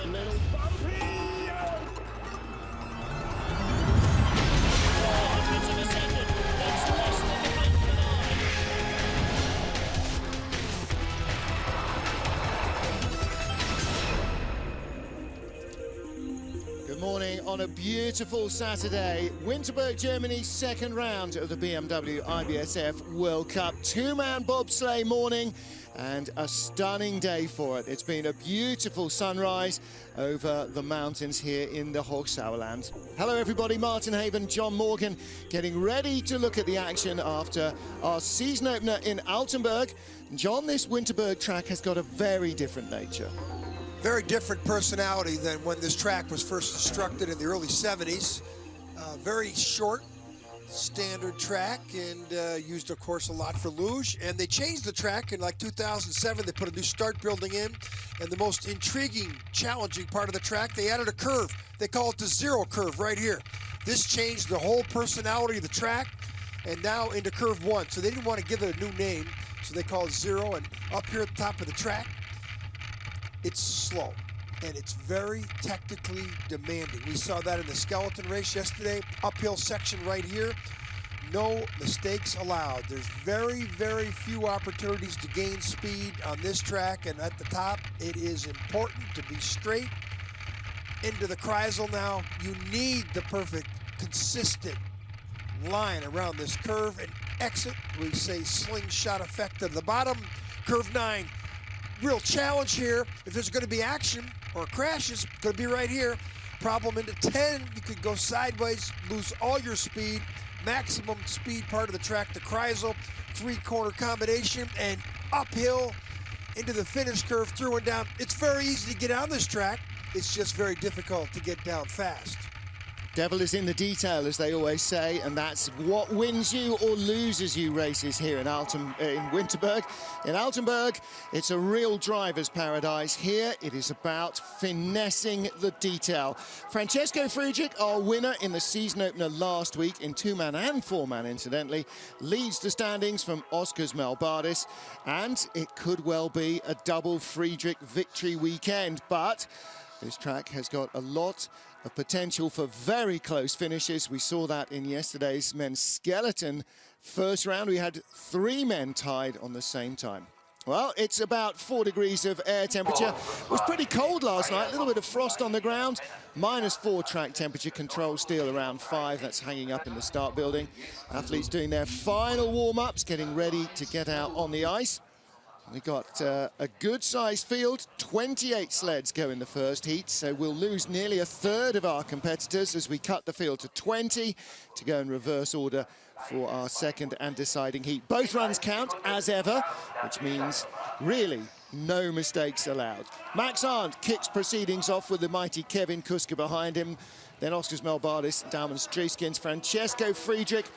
the middle. Bumpy! 400th of a second. That's less than the blink of an eye. Good morning on a beautiful Saturday. Winterberg, Germany's second round of the BMW IBSF World Cup. Two-man bobsleigh morning and a stunning day for it. It's been a beautiful sunrise over the mountains here in the Hochsauerland. Hello everybody, Martin Haven, John Morgan, getting ready to look at the action after our season opener in Altenburg. John, this Winterberg track has got a very different nature. Very different personality than when this track was first constructed in the early 70s. Very short, standard track, and used, of course, a lot for luge. And they changed the track in like 2007. They put a new start building in. And the most intriguing, challenging part of the track, they added a curve. They call it the zero curve right here. This changed the whole personality of the track, and now into curve one. So they didn't want to give it a new name, so they call it zero. And up here at the top of the track, it's slow, and it's very technically demanding. We saw that in the skeleton race yesterday. Uphill section right here, no mistakes allowed. There's very, very few opportunities to gain speed on this track, and at the top, it is important to be straight into the Kreisel now. You need the perfect, consistent line around this curve and exit. We say slingshot effect to the bottom. Curve 9. Real challenge here. If there's going to be action or crashes, going to be right here. Problem into 10, you could go sideways, lose all your speed. Maximum speed part of the track, the Kreisel, three-corner combination, and uphill into the finish curve, through and down. It's very easy to get on this track. It's just very difficult to get down fast. Devil is in the detail, as they always say, and that's what wins you or loses you races here in Winterberg. In Altenburg, it's a real driver's paradise. Here, it is about finessing the detail. Francesco Friedrich, our winner in the season opener last week, in two-man and four-man, incidentally, leads the standings from Oscar's Melbardis, and it could well be a double Friedrich victory weekend, but this track has got a lot of potential for very close finishes. We saw that in yesterday's men's skeleton first round. We had three men tied on the same time. Well, it's about 4 degrees of air temperature. It was pretty cold last night, a little bit of frost on the ground. -4 track temperature, control steel around 5. That's hanging up in the start building. Athletes doing their final warm-ups, getting ready to get out on the ice. We got a good-sized field. 28 sleds go in the first heat, so we'll lose nearly a third of our competitors as we cut the field to 20 to go in reverse order for our second and deciding heat. Both runs count, as ever, which means really no mistakes allowed. Max Arndt kicks proceedings off with the mighty Kevin Kuska behind him. Then Oscar's Melbardis, Daumann Strieskins, Francesco Friedrich.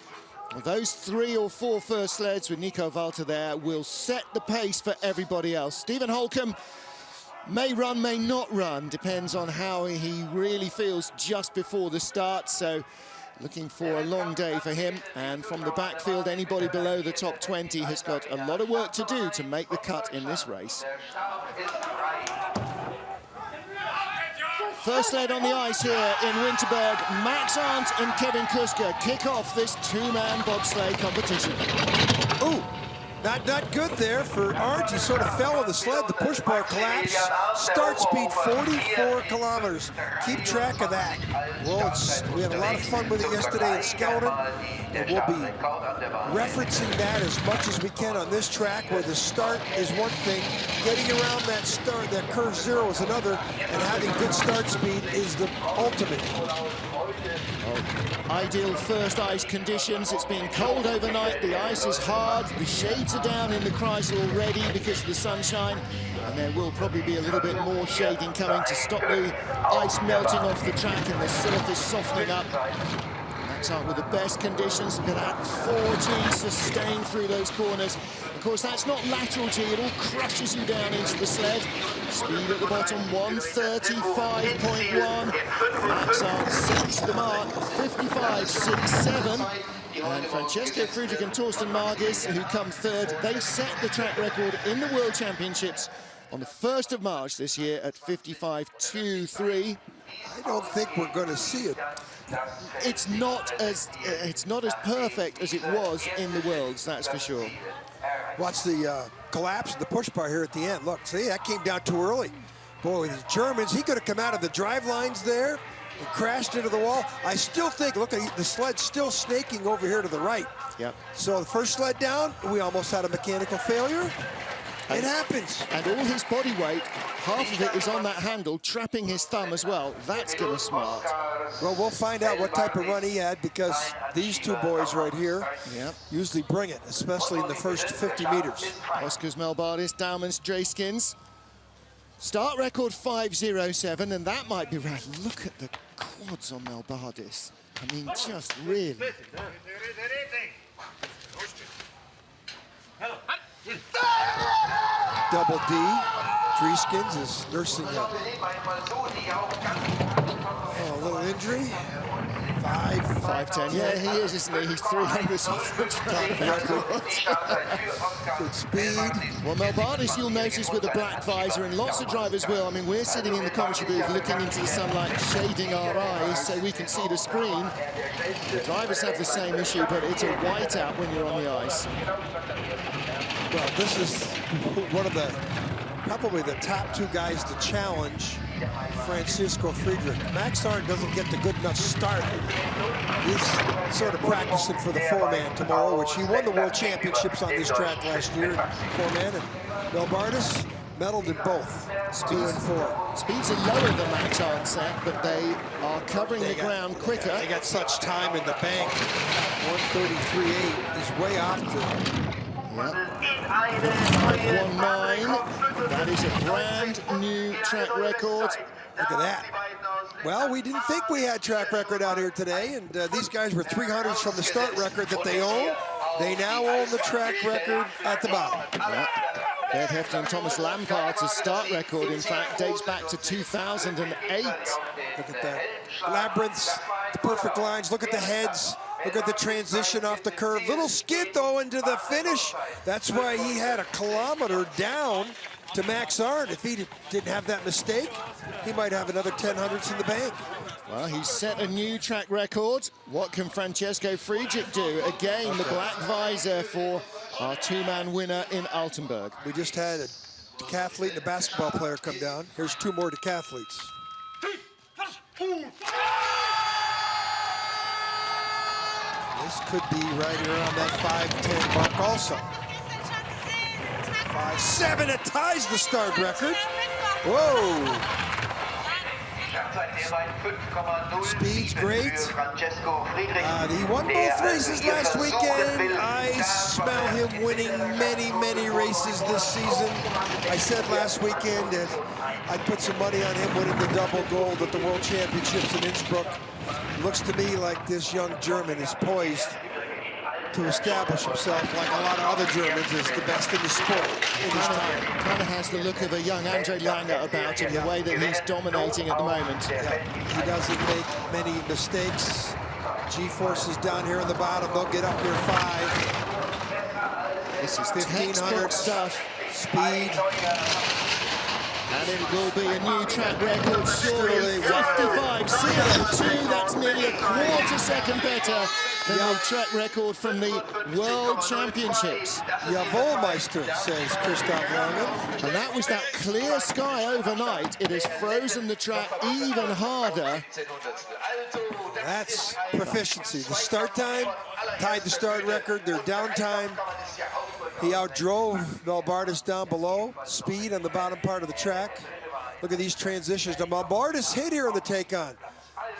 Those 3 or 4 first sleds with Nico Walter there will set the pace for everybody else. Stephen Holcomb may run, may not run, depends on how he really feels just before the start. So looking for a long day for him. And from the backfield, anybody below the top 20 has got a lot of work to do to make the cut in this race. First sled on the ice here in Winterberg. Max Arndt and Kevin Kuska kick off this two-man bobsleigh competition. Ooh, not good there for Arndt. He sort of fell on the sled. The push bar collapsed. Start speed 44 kilometers. Keep track of that. Well, we had a lot of fun with it yesterday in skeleton, and we'll be referencing that as much as we can on this track, where the start is one thing, getting around that start, that curve zero is another, and having good start speed is the ultimate. Ideal first ice conditions. It's been cold overnight. The ice is hard. The shades are down in the Kreisel already because of the sunshine. And there will probably be a little bit more shading coming to stop the ice melting off the track and the surface softening up. Max Arndt with the best conditions. Look at that, 4G sustained through those corners. Of course, that's not lateral G, it all crushes you down into the sled. Speed at the bottom, 135.1. Max Arndt sets the mark, 55.67. And Francesco Friedrich and Torsten Margis, who come third, they set the track record in the World Championships on the 1st of March this year at 55.23. I don't think we're going to see it. It's not as perfect as it was in the Worlds, that's for sure. Watch the collapse of the push bar here at the end. Look, see, that came down too early. Boy, the Germans, he could have come out of the drive lines there and crashed into the wall. I still think, look at the sled still snaking over here to the right. Yep. So the first sled down, we almost had a mechanical failure. It happens. And all his body weight, half of it is on that handle, trapping his thumb as well. That's going to smart. Well, we'll find out what type of run he had, because these two boys right here usually bring it, especially in the first 50 meters. Oscars Melbardis, Daumans, Drayskins. Start record 5.07, and that might be right. Look at the quads on Melbardis. I mean, just really. Double D. Drayskins is nursing a little injury. 5'10". Yeah, he is, isn't he? He's 300 off the track record. Good speed. Well, Melbardis, you'll notice with a black visor, and lots of drivers will. I mean, we're sitting in the commentary booth looking into the sunlight, shading our eyes so we can see the screen. The drivers have the same issue, but it's a whiteout when you're on the ice. Well, this is one of the, probably the top two guys to challenge Francisco Friedrich. Max Arndt doesn't get the good enough start. He's sort of practicing for the four-man tomorrow, which he won the World Championships on this track last year, four-man. And Melbardis medaled in both, 2 and 4. Speeds are lower than Max Arndt set, but they are covering the ground quicker. They got such time in the bank. 133.8 is way off to... Yep. 5.19. That is a brand new track record. Look at that. Well, we didn't think we had track record out here today, and these guys were 300s from the start record that they own. They now own the track record at the bottom. Yep. Ed Hefton and Thomas Lampart's start record, in fact, dates back to 2008. Look at that. Labyrinths, the perfect lines. Look at the heads. Look at the transition off the curve. Little skid, though, into the finish. That's why he had a kilometer down to Max Arndt. If he didn't have that mistake, he might have another 10 hundredths in the bank. Well, he's set a new track record. What can Francesco Friedrich do? Again, the black visor for our two-man winner in Altenburg. We just had a decathlete and a basketball player come down. Here's 2 more decathletes. This could be right around that 5:10 mark also. 5:7, it ties the start record. Whoa. Speed's great. He won both races last weekend. I smell him winning many, many races this season. I said last weekend that I'd put some money on him winning the double gold at the World Championships in Innsbruck. Looks to me like this young German is poised to establish himself, like a lot of other Germans, as the best in the sport in his time. Kind of has the look of a young Andre Lange about him, the way that he's dominating at the moment. He doesn't make many mistakes. G-forces down here on the bottom, they'll get up here 5. This is 1500 stuff. Speed. And it will be a new track record, surely. 55.02, that's nearly a quarter second better than the track record from the World Championships. Jawohlmeister, says Christoph Langen. And that was that clear sky overnight. It has frozen the track even harder. That's proficiency. The start time tied the start record, their downtime. He outdrove Melbardis down below. Speed on the bottom part of the track. Look at these transitions. Now Melbardis hit here on the take-on.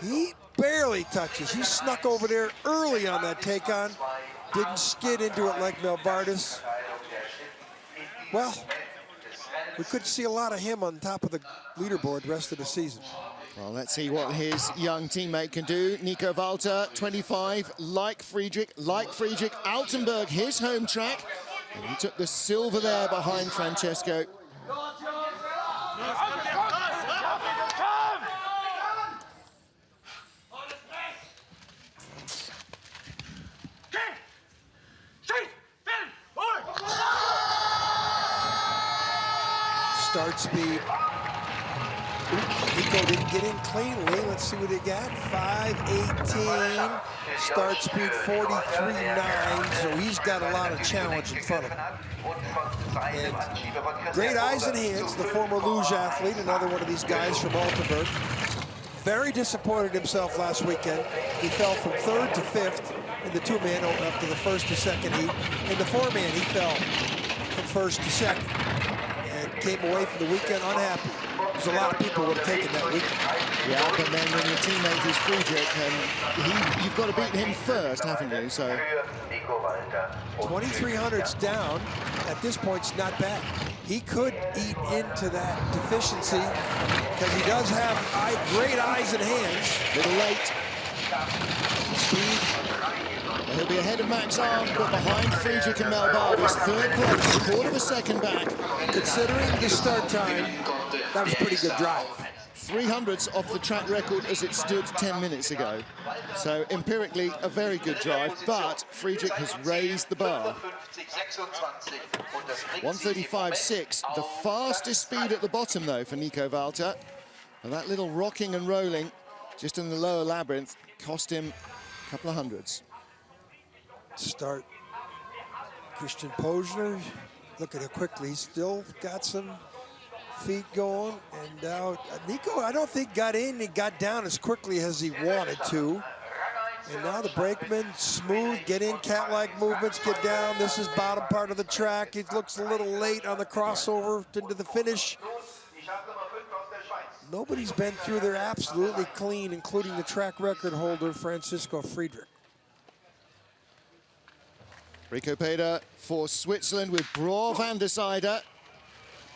He barely touches. He snuck over there early on that take-on. Didn't skid into it like Melbardis. Well, we could see a lot of him on top of the leaderboard the rest of the season. Well, let's see what his young teammate can do. Nico Walter, 25, like Friedrich, Altenburg, his home track. And he took the silver there behind Francesco. start speed. Nico didn't get in cleanly. Let's see what he got. 5:18. Start speed 43.9. So he's got a lot of challenge in front of him. And great eyes and hands, the former luge athlete, another one of these guys from Altenburg. Very disappointed himself last weekend. He fell from 3rd to 5th in the 2-man after the 1st to 2nd heat. In the 4-man, he fell from 1st to 2nd and came away from the weekend unhappy. There's a lot of people would have taken that weekend. Yeah, but then when your teammate is Friedrich, and you've got to beat him first, haven't you? So 2,300's down. At this point, it's not bad. He could eat into that deficiency because he does have great eyes and hands. Little late. Speed. He'll be ahead of Max Arndt, but behind Friedrich and Melbardis. 3rd place, a quarter of a second back. Considering the start time, that was a pretty good drive. 300ths off the track record as it stood 10 minutes ago. So empirically, a very good drive, but Friedrich has raised the bar. 1:35.6, the fastest speed at the bottom, though, for Nico Walter. And that little rocking and rolling just in the lower labyrinth cost him a couple of hundreds. Start Christian Posner. Look at it quickly. He's still got some feet going. And now Nico, I don't think got in. He got down as quickly as he wanted to. And now the brakeman, smooth, get in, cat-like movements, get down. This is bottom part of the track. He looks a little late on the crossover into the finish. Nobody's been through there absolutely clean, including the track record holder, Francisco Friedrich. Rico Peder for Switzerland with Bro van der Zijde.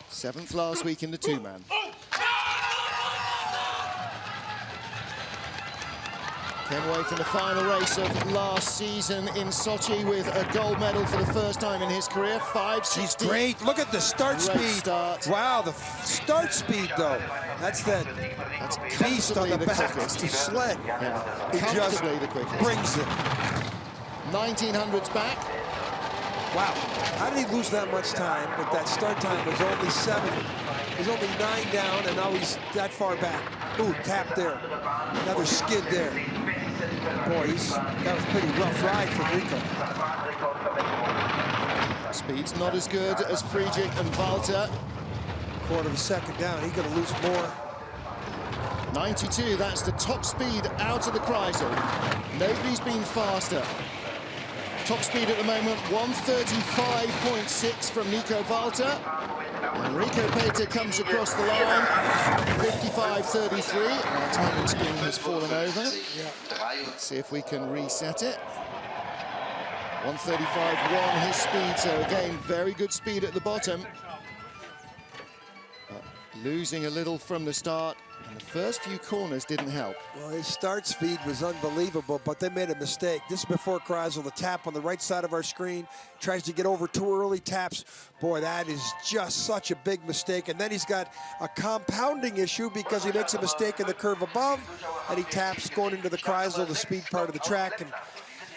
7th last week in the 2-man. Came away from the final race of last season in Sochi with a gold medal for the first time in his career. 5:16. He's great. Look at the start speed. Start. Wow, the start speed, though. That's beast on the back. Quickest. The sled. Yeah. He just Comfortably the quickest. brings it. 1900s back. Wow. How did he lose that much time? But that start time was only 7. He's only 9 down, and now he's that far back. Ooh, tap there. Another skid there. Boy, that was a pretty rough ride for Rico. Speed's not as good as Friedrich and Walter. Quarter of a second down. He's going to lose more. 92, that's the top speed out of the Kreisel. Nobody's been faster. Top speed at the moment, 1:35.6 from Nico Walter. And Rico Peder comes across the line, 55.33. Our timing screen has fallen over. Let's see if we can reset it. 1:35.1 his speed, so again, very good speed at the bottom. But losing a little from the start, and the first few corners didn't help. Well, his start speed was unbelievable, but they made a mistake. This is before Kreisel, the tap on the right side of our screen. Tries to get over too early, taps. Boy, that is just such a big mistake. And then he's got a compounding issue because he makes a mistake in the curve above, and he taps going into the Kreisel, the speed part of the track. And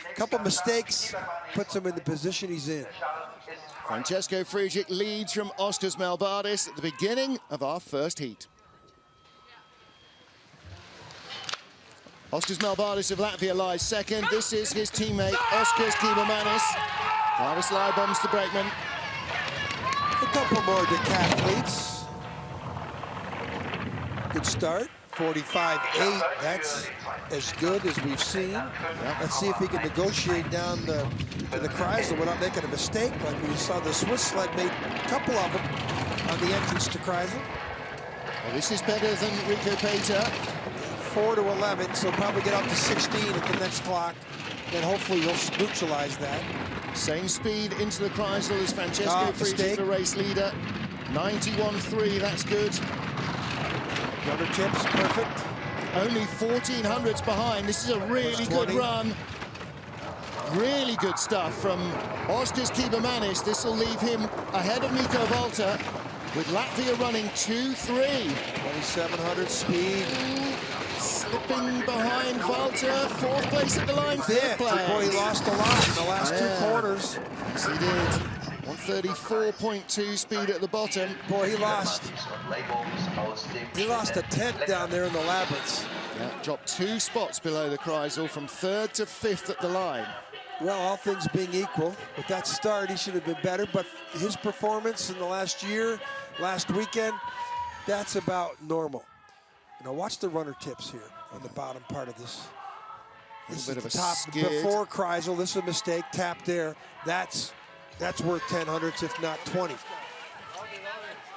a couple mistakes puts him in the position he's in. Francesco Friedrich leads from Oskars Melbardis at the beginning of our first heat. Oskars Melbardis of Latvia lies second. This is his teammate, Oskars Kībermanis. Bobsleigh bombs the brakeman. A couple more decathletes. Good start. 45.8. That's as good as we've seen. Yep. Let's see if he can negotiate down to the Kreisel without making a mistake. Like we saw the Swiss sled made a couple of them on the entrance to Kreisel. Well, this is better than Rico Peder. 4 to 11, so probably get up to 16 at the next clock. Then hopefully he'll neutralize that. Same speed into the Kreisel as Francesco Friedrich, the race leader. 91.3, that's good. Rubber tips, perfect. Only 1400s behind. This is a really good run. Really good stuff from Oskars Kībermanis. This will leave him ahead of Nico Walter with Latvia running 2-3. 2700 speed. Slipping behind Walter, 4th place at the line, 5th place. Boy, he lost a lot in the last 2 corners. Yes, he did. 34.2 speed at the bottom. Boy, he lost a tenth down there in the labyrinths. Yeah, dropped 2 spots below the Kreisel from 3rd to 5th at the line. Well, all things being equal, with that start, he should have been better, but his performance in the last year, last weekend, that's about normal. You know, watch the runner tips here on the bottom part of this. This is the top before Kreisel. This is a mistake. Tap there. That's worth 10 hundredths, if not 20.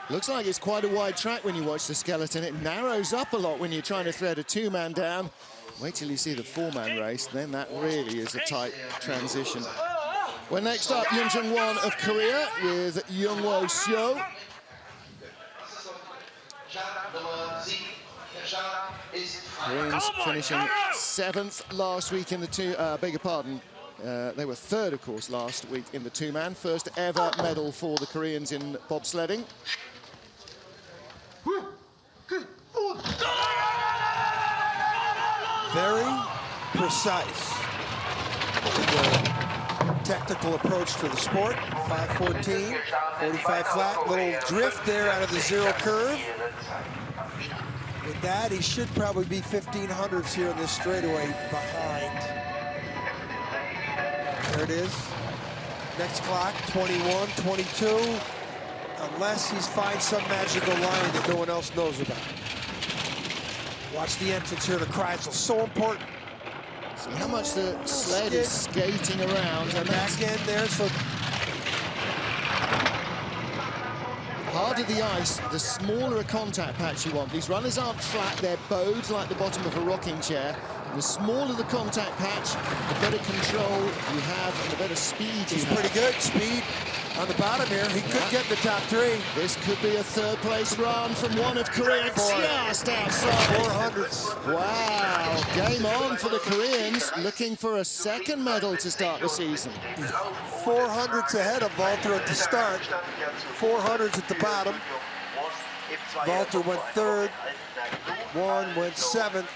Looks like it's quite a wide track when you watch the skeleton. It narrows up a lot when you're trying to thread a 2-man down. Wait till you see the 4-man race, then that really is a tight transition. Well, next up, Yoon Jung-won of Korea with Youngwo Seo. Koreans finishing 7th last week in the beg your pardon. They were 3rd, of course, last week in the 2-man. First ever medal for the Koreans in bobsledding. Very precise in the technical approach to the sport. 5:14, 45 flat, little drift there out of the 0 curve. With that, he should probably be 1500s here in this straightaway behind. There it is. Next clock, 21, 22. Unless he's finds some magical line that no one else knows about. Watch the entrance here to Kreisel, so important. See how much the sled is skating around. And back end there, so harder the ice, the smaller a contact patch you want. These runners aren't flat, they're bowed like the bottom of a rocking chair. The smaller the contact patch, the better control you have and the better speed you have. He's pretty good, speed on the bottom here. He could get in the top 3. This could be a 3rd place run from one of Korea, just outside. 400s. Wow, game on for the Koreans, looking for a 2nd medal to start the season. 400s ahead of Walter at the start, 400s at the bottom. Walter went 3rd, one went 7th.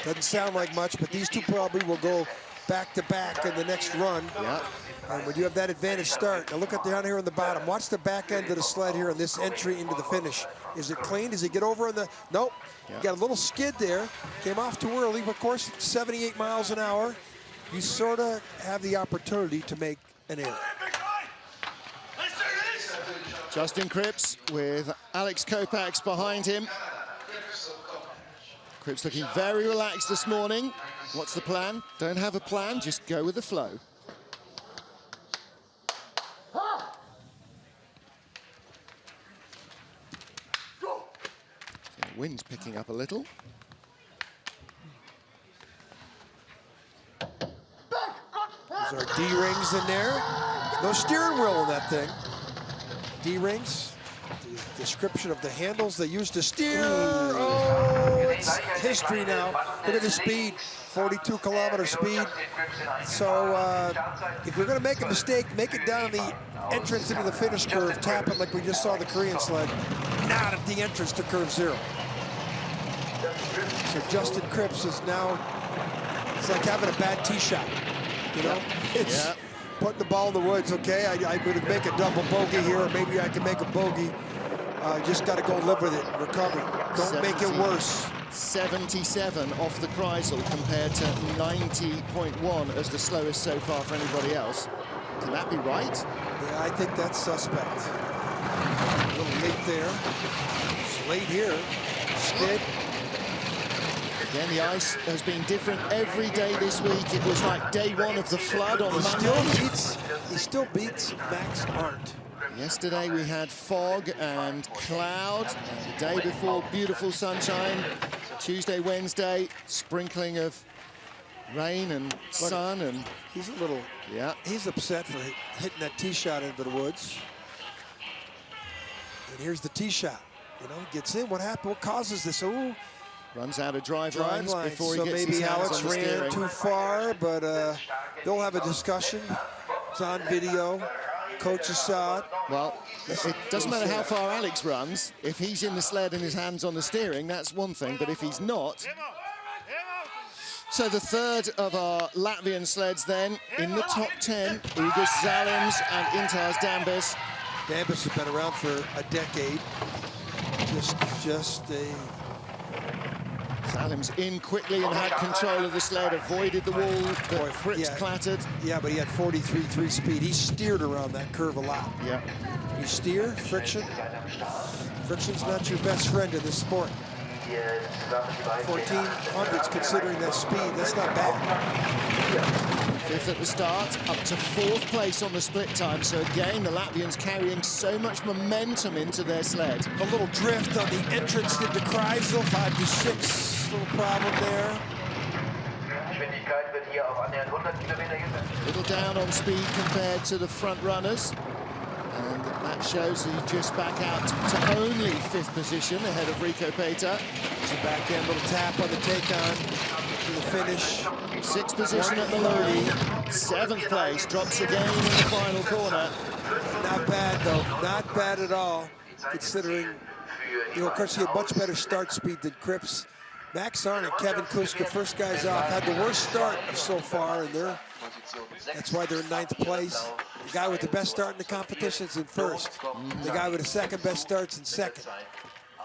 Doesn't sound like much, but these two probably will go back-to-back in the next run. Yeah. And when you have that advantage start, now look at down here on the bottom. Watch the back end of the sled here on this entry into the finish. Is it clean? Does he get over on the, nope. Yeah. You got a little skid there. Came off too early, but of course, 78 miles an hour. You sort of have the opportunity to make an error. Justin Crips with Alex Kopax behind him. Crips looking very relaxed this morning. What's the plan? Don't have a plan, just go with the flow. The wind's picking up a little. There's our D-rings in there. No steering wheel in that thing. D-rings. The description of the handles they use to steer. Oh, it's history now. Look at the speed, 42 kilometer speed. So if you're going to make a mistake, make it down the entrance into the finish curve. Tap it like we just saw the Korean sled. Not at the entrance to curve 0. So Justin Crips is now, it's like having a bad tee shot. You know, it's putting the ball in the woods. Okay, I'm going to make a double bogey here, or maybe I can make a bogey. Just got to go live with it, recover. Don't make it worse. 77 off the Kreisel compared to 90.1 as the slowest so far for anybody else. Can that be right? Yeah, I think that's suspect. A little late there. It's late here. Skid. Again, the ice has been different every day this week. It was like day 1 of the flood on Monday. He still beats Max Arndt. Yesterday we had fog and cloud. And the day before, beautiful sunshine. Tuesday, Wednesday, sprinkling of rain and sun. And he's a little, he's upset for hitting that tee shot into the woods. And here's the tee shot. You know, gets in. What happened? What causes this? Ooh. Runs out of drive lines before he gets his maybe hands Alex on the ran steering. too far, but they'll have a discussion. It's on video. Coaches saw it. Well, it doesn't matter how far Alex runs. If he's in the sled and his hands on the steering, that's one thing. But if he's not, So the third of our Latvian sleds then in the top 10, Ugas Zalims and Intars Dambis. Dambis has been around for a decade. Just a... Zalims in quickly and had control of the sled, avoided the wall that Crips clattered. Yeah, but he had 43.3 speed. He steered around that curve a lot. Yeah. You steer, friction. Friction's not your best friend in this sport. 1400s, considering that speed, that's not bad. Fifth at the start, up to fourth place on the split time. So again, the Latvians carrying so much momentum into their sled. A little drift on the entrance into Kreisel, 5 to 6, little problem there. Little down on speed compared to the front runners. And that shows he just back out to only fifth position ahead of Rico Peter. It's a backhand little tap on the take-on to the finish. Sixth position at the Lodi. Seventh place, drops again in the final corner. Not bad, though. Not bad at all, considering, you know, of course, he had much better start speed than Crips. Max Arndt and Kevin Kuska, first guys off, had the worst start so far, and that's why they're in ninth place. The guy with the best start in the competition's in first. The guy with the second best starts in second.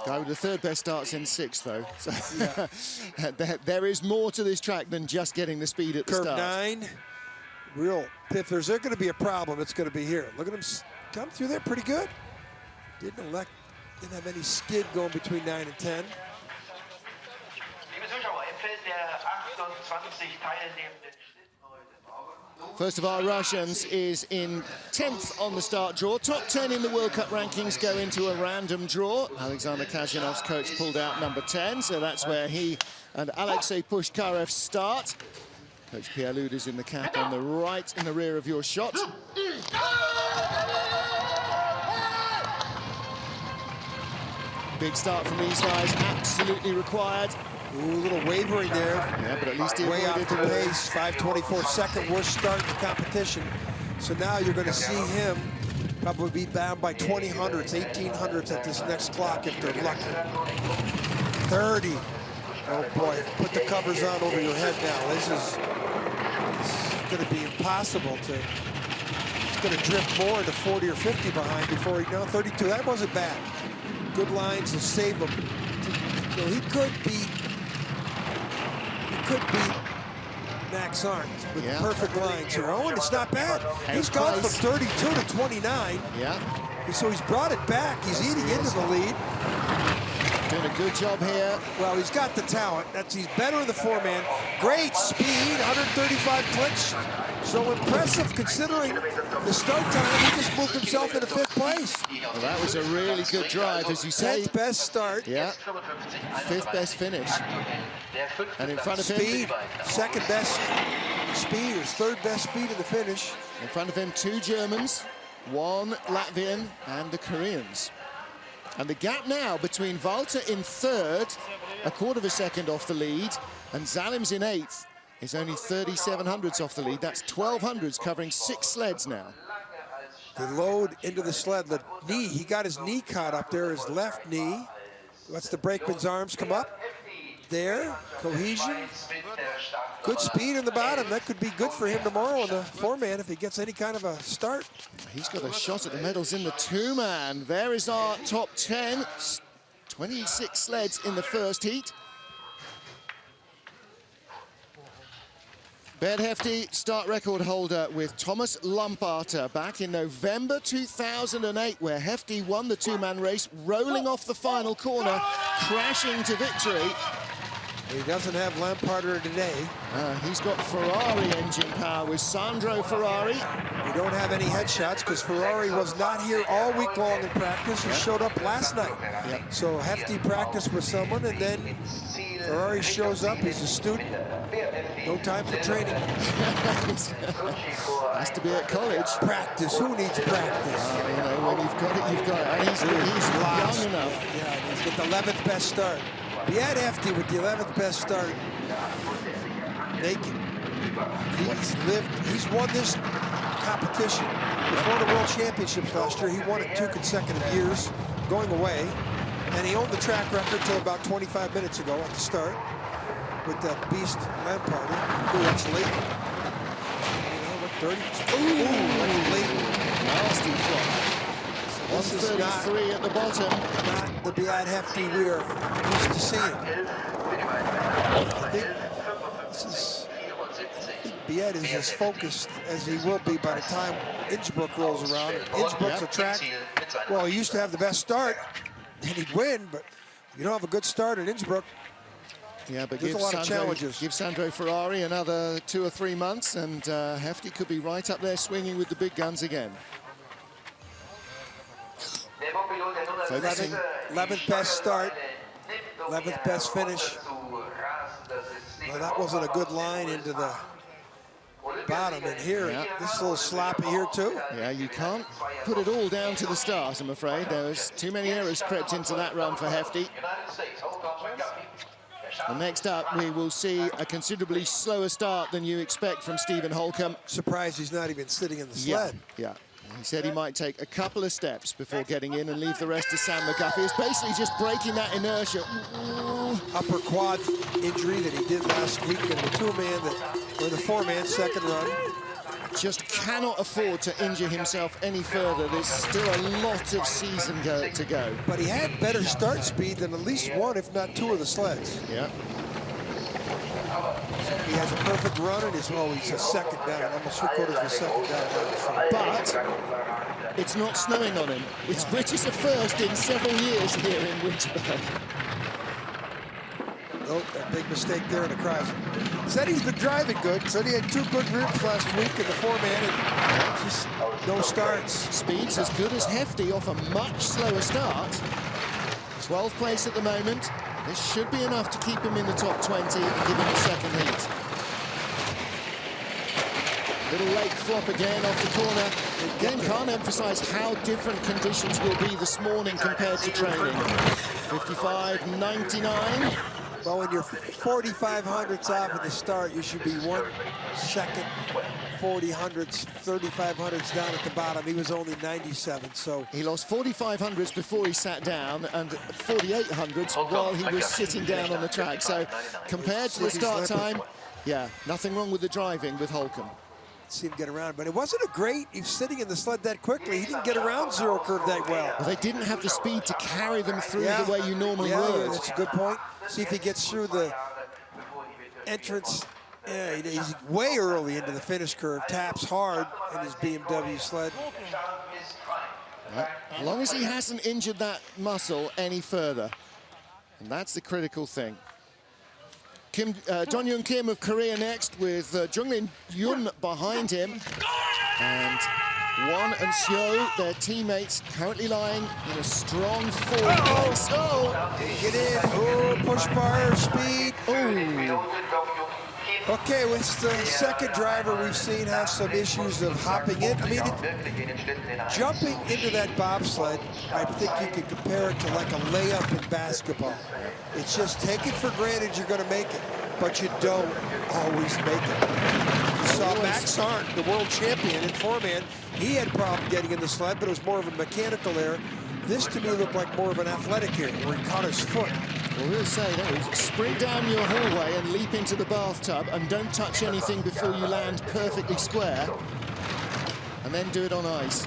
Guy with the third best starts in sixth, though. So there is more to this track than just getting the speed at the start. Curve 9, real. If there's going to be a problem, it's going to be here. Look at him come through there pretty good. Didn't have any skid going between 9 and 10. First of our Russians is in 10th on the start draw. Top 10 in the World Cup rankings go into a random draw. Alexander Kazianov's coach pulled out number 10, so that's where he and Alexei Pushkarev start. Coach Pierre Luder's in the cap on the right in the rear of your shot. Big start from these guys, absolutely required. Ooh, a little wavering there. Yeah, but at least he way off avoided the pace. 5:24, second worst start in the competition. So now you're going to see him probably be bound by 2000s, 1800s at this next clock if they're lucky. 30. Oh boy, put the covers on over your head now. This is going to be impossible to. It's going to drift more into 40 or 50 behind before he. No, 32. That wasn't bad. Good lines to save him. So he could beat Max Arndt with perfect lines here. Oh, and it's not bad. He's gone from 32 to 29. Yeah. So he's brought it back. He's eating into the lead. Doing a good job here. Well, he's got the talent. He's better in the four-man. Great speed, 135 clicks. So impressive considering the start time. He just moved himself into fifth place. Well, that was a really good drive, as you say. 10th best start. Yeah. Fifth best finish. And in front of him, speed, second best speed, or third best speed in the finish. In front of him, 2 Germans, 1 Latvian, and the Koreans. And the gap now between Walter in third, a quarter of a second off the lead, and Zalims in 8th is only 3700ths off the lead. That's 1200ths covering 6 sleds now. The load into the sled, the knee, he got his knee caught up there, his left knee. Lets the brakeman's arms come up. There, cohesion. Good speed in the bottom. That could be good for him tomorrow in the four-man if he gets any kind of a start. He's got a shot at the medals in the two-man. There is our top 10. 26 sleds in the first heat. Bert Hefty, start record holder with Thomas Lamparter back in November 2008, where Hefty won the two-man race, rolling off the final corner, crashing to victory. He doesn't have Lamparter today. He's got Ferrari engine power with Sandro Ferrari. We don't have any headshots because Ferrari was not here all week long in practice. He showed up last night. Yep. So Hefty practiced with someone, and then Ferrari shows up. He's a student. No time for training. Has to be at college. Practice. Who needs practice? You know, when you've got it, you've got it. And he's young enough. Yeah, and he's got the 11th best start. He had Hefty with the 11th best start. Naked. He's won this competition. Before the World Championships last year, he won it 2 consecutive years, going away. And he owned the track record till about 25 minutes ago at the start. with that beast Lampard. Ooh, that's late. Dirty. Ooh, that's late. Nasty flop. So this is not 133 at the bottom. Not the Beat Hefty we are used to seeing. I think this is, Beat is as focused as he will be by the time Innsbruck rolls around. Innsbruck's a track, well, he used to have the best start and he'd win, but you don't have a good start at Innsbruck. Yeah, but there's a lot of challenges. Give Sandro Ferrari another 2 or 3 months, and Hefty could be right up there swinging with the big guns again. 11th best start, 11th best finish. Well, that wasn't a good line into the bottom, and here, this is a little sloppy here too. Yeah, you can't put it all down to the start, I'm afraid. There's too many errors crept into that run for Hefty. And next up, we will see a considerably slower start than you expect from Stephen Holcomb. Surprised he's not even sitting in the sled. Yeah. He said he might take a couple of steps before getting in and leave the rest to Sam McGuffey. It's basically just breaking that inertia. Upper quad injury that he did last week in the the 4-man second run. Just cannot afford to injure himself any further. There's still a lot of season to go. But he had better start speed than at least one, if not 2 of the sleds. Yeah. He has a perfect run, and he's a second down, almost 3/4 of a second down. But it's not snowing on him. It's British first in several years here in Winterberg. Oh, a big mistake there in the cross. Said he's been driving good. Said he had 2 good rips last week in the 4-man, and just no starts. Speed's as good as Hefty off a much slower start. 12th place at the moment. This should be enough to keep him in the top 20 and give him a second heat. Little late flop again off the corner. Again, can't emphasize how different conditions will be this morning compared to training. 55.99. Well, when you're 4,500ths off at the start, you should be 1 second, 40 3500ths down at the bottom. He was only 97, so. He lost 4500ths before he sat down and 4800ths while he was sitting down on the track. So compared to the start time, yeah, nothing wrong with the driving with Holcomb. See him get around, but it wasn't a great, he was sitting in the sled that quickly. He didn't get around zero curve that well. Well, they didn't have the speed to carry them through the way you normally would. Yeah, that's a good point. See if he gets through the entrance. Yeah, he's way early into the finish curve, taps hard in his BMW sled. Right. As long as he hasn't injured that muscle any further. And that's the critical thing. John Young Kim of Korea next with Junglin Yun behind him. And Won and Seo, their teammates, currently lying in a strong 4th place. Oh! Get in. Oh, push bar, speed. Oh! Okay, well, it's the second driver we've seen have some issues of hopping in. I mean, jumping into that bobsled, I think you could compare it to like a layup in basketball. It's just take it for granted you're going to make it, but you don't always make it. You saw Max Arndt, the world champion in 4-man. He had a problem getting in the sled, but it was more of a mechanical error. This, to me, looked like more of an athletic error, where he caught his foot. Well, we'll say that sprint down your hallway and leap into the bathtub and don't touch anything before you land perfectly square, and then do it on ice.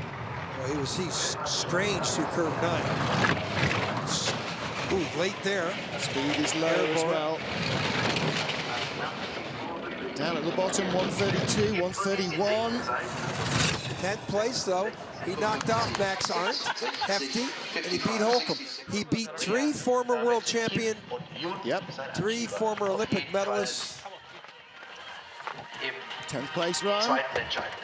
Well, he's strange through curve 9. Ooh, late there. Speed is low as well. Down at the bottom, 132, 131. 10th place, though. He knocked off Max Arndt, Hefty, and he beat Holcomb. He beat 3 former world champion, 3 former Olympic medalists. 10th place run.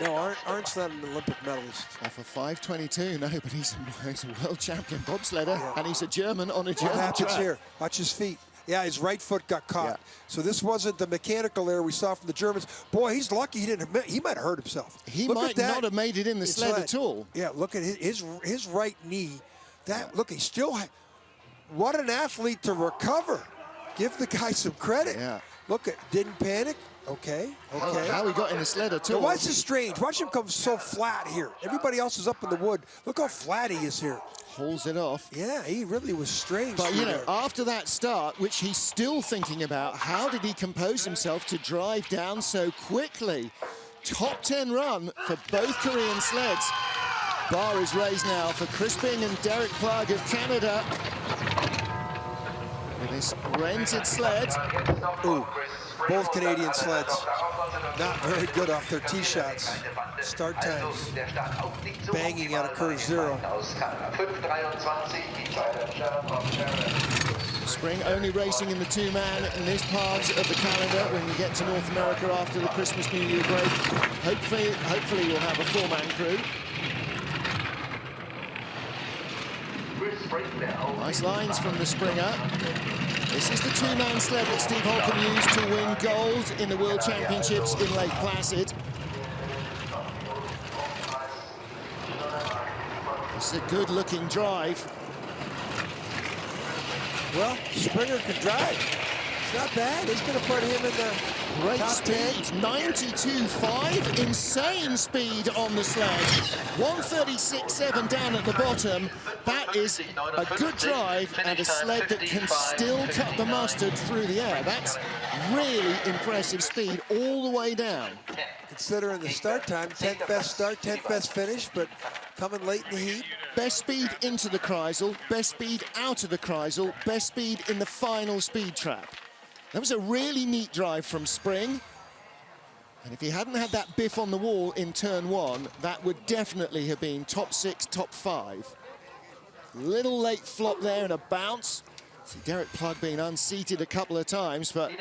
No, Arndt's not an Olympic medalist. Off of 5:22, no, but he's a world champion bobsledder, and he's a German on a German What happens track. here? Watch his feet. Yeah, his right foot got caught. So this wasn't the mechanical error we saw from the Germans. Boy, he's lucky he didn't. He might have hurt himself. He might not have made it in the sled at all. Yeah, look at his right knee. Look, he still. What an athlete to recover. Give the guy some credit. Yeah. Look, didn't panic. Okay. How he got in the sled at all. Now, why is this strange? Watch him come so flat here. Everybody else is up in the wood. Look how flat he is here. Hauls it off. Yeah, he really was strange. But, you know, after that start, which he's still thinking about, how did he compose himself to drive down so quickly? Top 10 run for both Korean sleds. Bar is raised now for Crisping and Derek Plug of Canada. With this rented sled. Ooh, both Canadian sleds not very good off their tee shots. Start times banging out of curve 0. Spring only racing in the two-man in this part of the calendar. When we get to North America after the Christmas New Year break, hopefully we'll have a four-man crew. Nice lines from the Springer. This is the two-man sled that Steve Holcomb used to win gold in the World Championships in Lake Placid. It's a good-looking drive. Well, Springer can drive. It's not bad. He's going to put him in the great top speed, 92.5, insane speed on the sled. 136.7 down at the bottom. That is a good drive and a sled that can still cut the mustard through the air. That's really impressive speed all the way down. Considering the start time, 10th best start, 10th best finish, but coming late in the heat. Best speed into the Kreisel, best speed out of the Kreisel, best speed in the final speed trap. That was a really neat drive from Spring. And if he hadn't had that biff on the wall in turn 1, that would definitely have been top 6, top 5. Little late flop there and a bounce. See Derek Plug being unseated a couple of times, but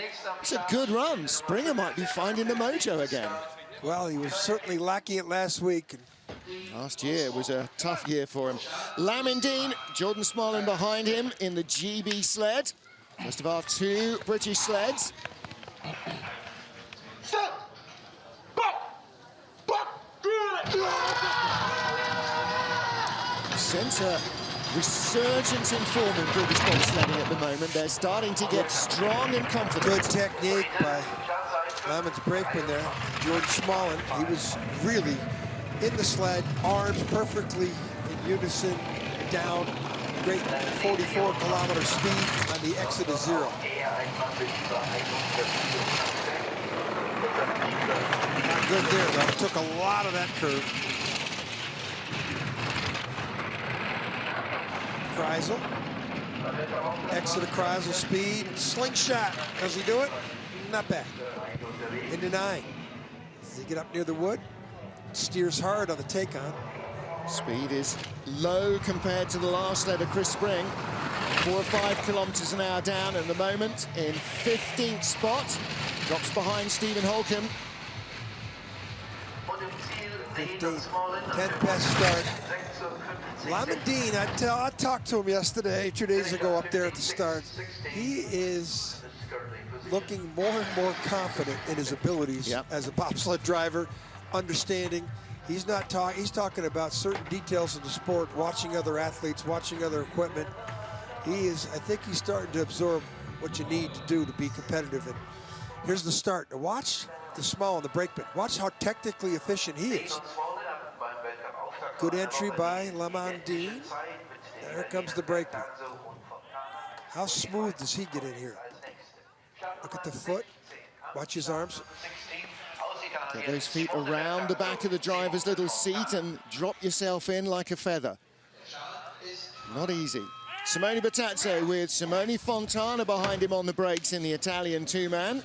it's a good run. Springer might be finding the mojo again. Well, he was certainly lacking it last week. Last year was a tough year for him. Lamindine, Jordan Smolin behind him in the GB sled. First of our two British sleds. Sense a resurgence in form in British bobsledding at the moment. They're starting to get strong and confident. Good technique by Lamon's brakeman there, Jordan Smolin. He was really in the sled, arms perfectly in unison, down, great 44-kilometer speed on the exit of 0. Not good there, though. Took a lot of that curve. Kreisel. Exit of Kreisel speed. Slingshot. Does he do it? Not bad. Into 9. Does he get up near the wood? Steers hard on the take-on. Speed is low compared to the last sled of Chris Spring. 4 or 5 kilometers an hour down at the moment in 15th spot. Drops behind Stephen Holcomb. 15th, 10th best start. Lamindine, I talked to him yesterday, 2 days ago up there at the start. He is looking more and more confident in his abilities as a bobsled driver, understanding. He's not talking. He's talking about certain details of the sport, watching other athletes, watching other equipment. He is. I think he's starting to absorb what you need to do to be competitive. And here's the start. Now watch the small and the brakeman. Watch how technically efficient he is. Good entry by Lamindine. There comes the brakeman. How smooth does he get in here? Look at the foot. Watch his arms. Get those feet around the back of the driver's little seat and drop yourself in like a feather. Not easy. Simone Bertazzo with Simone Fontana behind him on the brakes in the Italian two-man.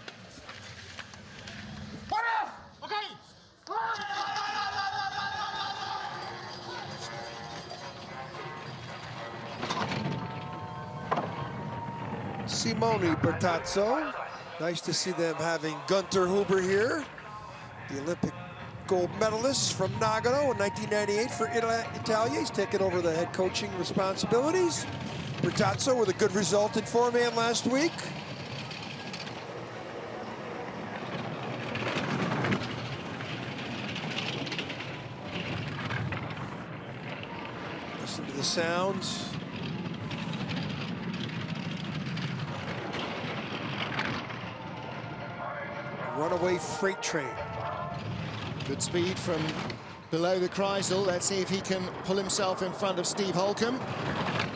Simone Bertazzo. Nice to see them having Gunter Huber here, the Olympic gold medalist from Nagano in 1998 for Italia. He's taken over the head coaching responsibilities. Bertazzo with a good result in four-man last week. Listen to the sounds. runaway freight train. Good speed from below the Kreisel. Let's see if he can pull himself in front of Steve Holcomb.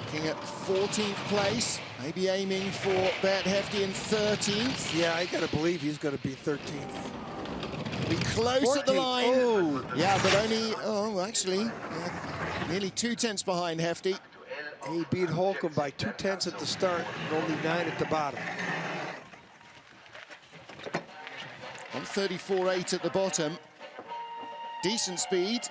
Looking at 14th place, maybe aiming for Bert Hefty in 13th. Yeah, I gotta believe he's gonna be 13th. Be close 14th. at the line. Oh. Yeah, but only, actually, yeah, nearly 2 tenths behind Hefty. He beat Holcomb by 2 tenths at the start and only 9 at the bottom. 1:34.8 at the bottom. Decent speed.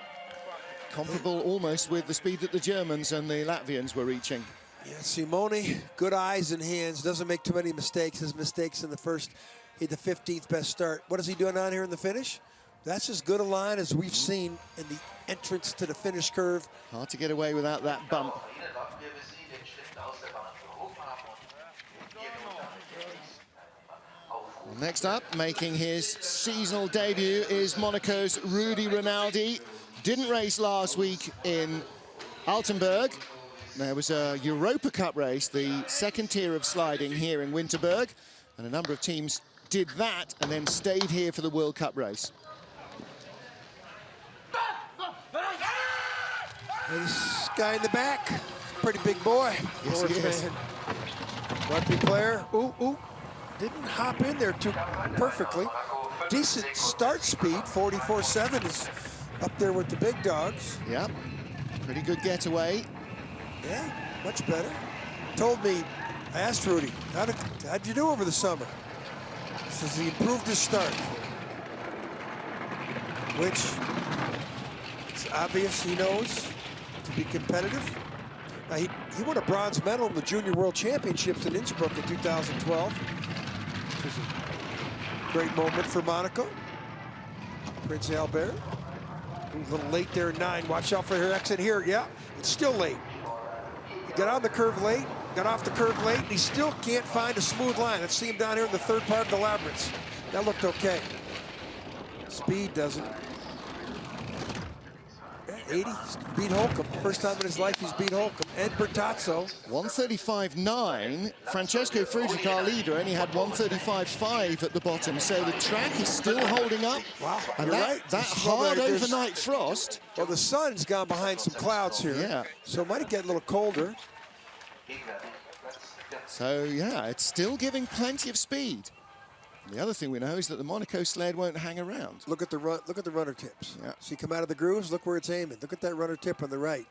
Comparable almost with the speed that the Germans and the Latvians were reaching. Yeah, Simone, good eyes and hands, doesn't make too many mistakes. His mistakes in the first, he had the 15th best start. What is he doing down here in the finish? That's as good a line as we've seen in the entrance to the finish curve. Hard to get away without that bump. Well, next up, making his seasonal debut is Monaco's Rudy Rinaldi. Didn't race last week in Altenburg. There was a Europa Cup race, the second tier of sliding here in Winterberg, and a number of teams did that and then stayed here for the World Cup race. This guy in the back, pretty big boy. Yes, he is. Rugby player, ooh, didn't hop in there too perfectly. Decent start speed, 44.7 is up there with the big dogs. Yep, pretty good getaway. Yeah, much better. Told me, I asked Rudy, how'd you do over the summer? He says he improved his start, which it's obvious he knows to be competitive. Now, he won a bronze medal in the Junior World Championships in Innsbruck in 2012, which was a great moment for Monaco. Prince Albert, a little late there in 9. Watch out for her exit here. Yeah, it's still late. He got on the curve late, got off the curve late, and he still can't find a smooth line. Let's see him down here in the third part of the labyrinth. That looked okay. Speed doesn't. 80, beat Holcomb. First time in his life he's beat Holcomb. And Bertazzo. 1:35.9. Francesco Friedrich, our leader, only had 1:35.5 at the bottom, so the track is still holding up. Wow, and you're that, right. that hard overnight frost. Well, the sun's gone behind some clouds here. Yeah. So it might get a little colder. So, yeah, it's still giving plenty of speed. The other thing we know is that the Monaco sled won't hang around. Look at the runner tips. Yeah. See, come out of the grooves, look where it's aiming. Look at that runner tip on the right.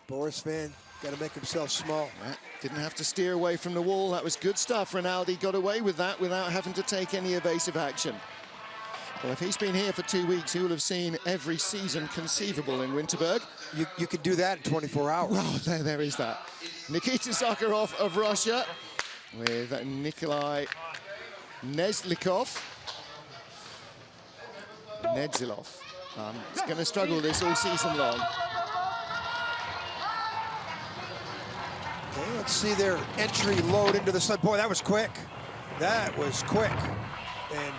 Boris Van got to make himself small. Yeah, didn't have to steer away from the wall. That was good stuff. Rinaldi got away with that without having to take any evasive action. Well, if he's been here for 2 weeks, he will have seen every season conceivable in Winterberg. You can do that in 24 hours. Well, there is that. Nikita Sakharov of Russia with Nikolai Nezlikov. Nedzilov. He's going to struggle with this all season long. Okay, let's see their entry load into the sun. Boy, that was quick. That was quick. And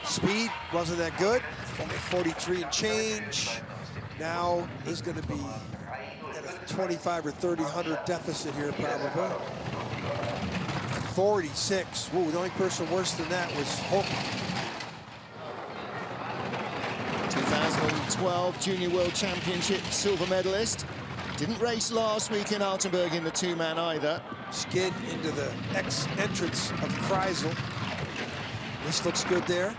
speed wasn't that good. Only 43 and change. Now he's going to be at a 25 or 30 deficit here probably. 46. Whoa, the only person worse than that was Holcomb. 2012 Junior World Championship silver medalist. Didn't race last week in Altenburg in the 2-man either. Skid into the entrance of Kreisel. This looks good there.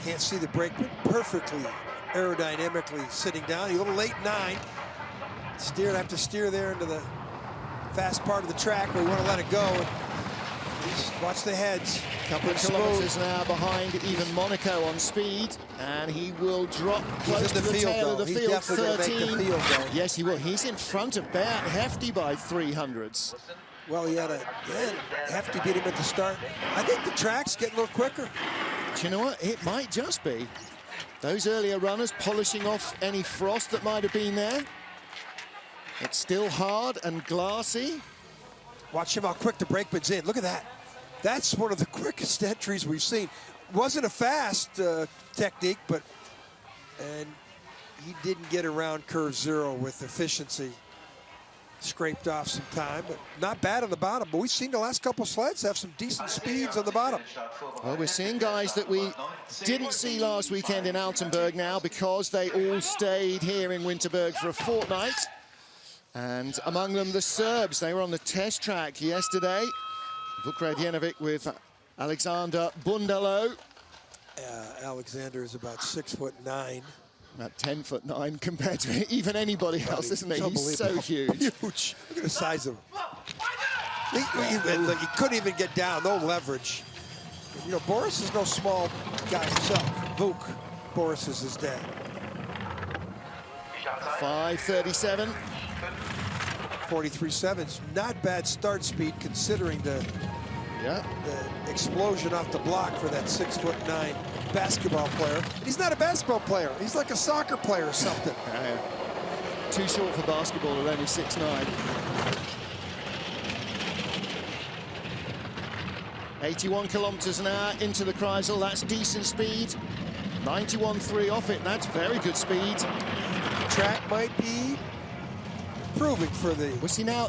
Can't see the brakeman. Perfectly aerodynamically sitting down. A little late 9. Have to steer there into the fast part of the track where we want to let it go. And watch the heads. Couple of kilometers now behind even Monaco on speed, and he will drop close to the tail of the field. He's definitely going to make the field, though. Yes, he will. He's in front of Bert Hefty by 300ths. Well, he had Hefty beat him at the start. I think the track's getting a little quicker. Do you know what? It might just be. Those earlier runners polishing off any frost that might have been there. It's still hard and glassy. Watch him how quick the brakeman's in. Look at that. That's one of the quickest entries we've seen. Wasn't a fast technique, and he didn't get around curve 0 with efficiency. scraped off some time, but not bad on the bottom. But we've seen the last couple sleds have some decent speeds on the bottom. Well, we're seeing guys that we didn't see last weekend in Altenburg now because they all stayed here in Winterberg for a fortnight. And among them, the Serbs. They were on the test track yesterday. Vukradjenovic with Alexander Bundalo. Alexander is about 6'9". About 10'9" compared to even anybody else, isn't he? He's so huge. Huge. Look at the size of him. He couldn't even get down, no leverage. You know, Boris is no small guy himself. Vuk, Boris is his dad. 5:37. 43.7's not bad start speed considering the explosion off the block for that 6'9" basketball player. He's not a basketball player. He's like a soccer player or something. Too short for basketball at only 6'9". 81 kilometers an hour into the Kreisel. That's decent speed. 91.3 off it. That's very good speed. Track might be improving for the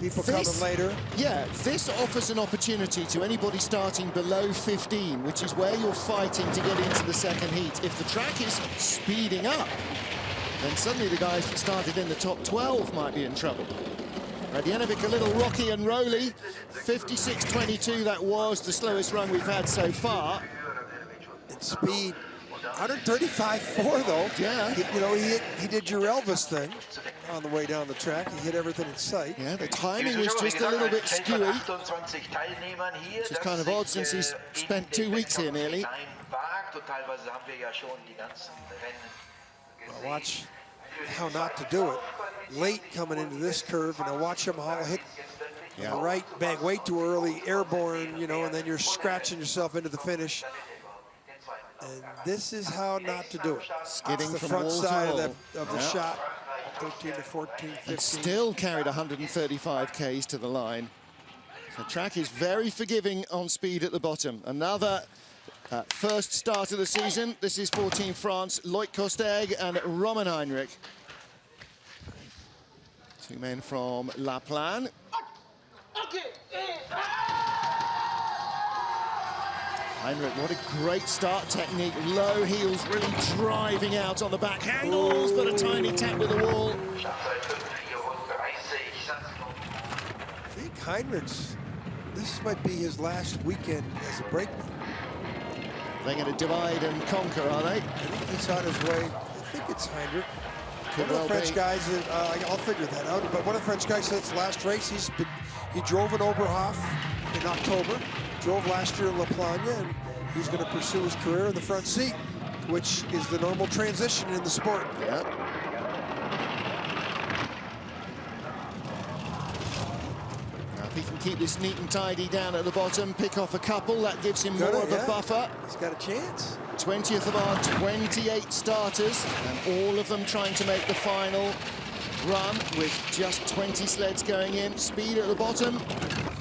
people coming later. Yeah, this offers an opportunity to anybody starting below 15, which is where you're fighting to get into the second heat. If the track is speeding up, then suddenly the guys that started in the top 12 might be in trouble. Radjenovic a little rocky and rolly. 56.22, that was the slowest run we've had so far. And speed, 135.4 though. Yeah. He did your Elvis thing on the way down the track. He hit everything in sight. Yeah, the timing was just a little bit skewy, which is kind of odd since he's spent 2 weeks here nearly. Watch how not to do it. Late coming into this curve, and I watch him all hit the right bank way too early, airborne, and then you're scratching yourself into the finish. And this is how not to do it. Skidding the from front wall side to wall. of the shot. 13 to 14, 15. And still carried 135 Ks to the line. The track is very forgiving on speed at the bottom. Another first start of the season. This is for Team France, Loic Kosteg and Roman Heinrich. Two men from La Plan. Heinrich, what a great start technique. Low heels, really driving out on the back handles, but a tiny tap with the wall. I think Heinrich's, this might be his last weekend as a brakeman. They're going to divide and conquer, are they? I think he's on his way. I think it's Heinrich. One of the French guys, I'll figure that out, but one of the French guys said it's the last race. He drove in Oberhof in October, drove last year in La Plagne, and he's going to pursue his career in the front seat, which is the normal transition in the sport. Yeah. Now, if he can keep this neat and tidy down at the bottom, pick off a couple, that gives him more of a buffer. He's got a chance. 20th of our 28 starters, and all of them trying to make the final run with just 20 sleds going in. Speed at the bottom,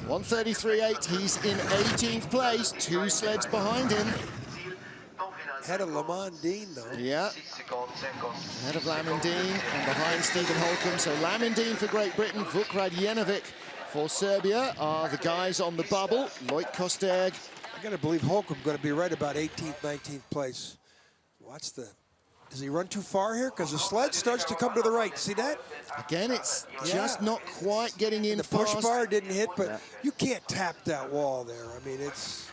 133.8. He's in 18th place, 2 sleds behind him. Ahead of Lamondine, though. Yeah. Ahead of Lamondine and behind Stephen Holcomb. So Lamondine for Great Britain, Vukradjenovic for Serbia are the guys on the bubble. Loic Kosteg. I got to believe Holcomb going to be right about 18th, 19th place. Watch does he run too far here? Because the sled starts to come to the right. See that? Again, it's just not quite getting in the fast. push bar didn't hit, but you can't tap that wall there. I mean, it's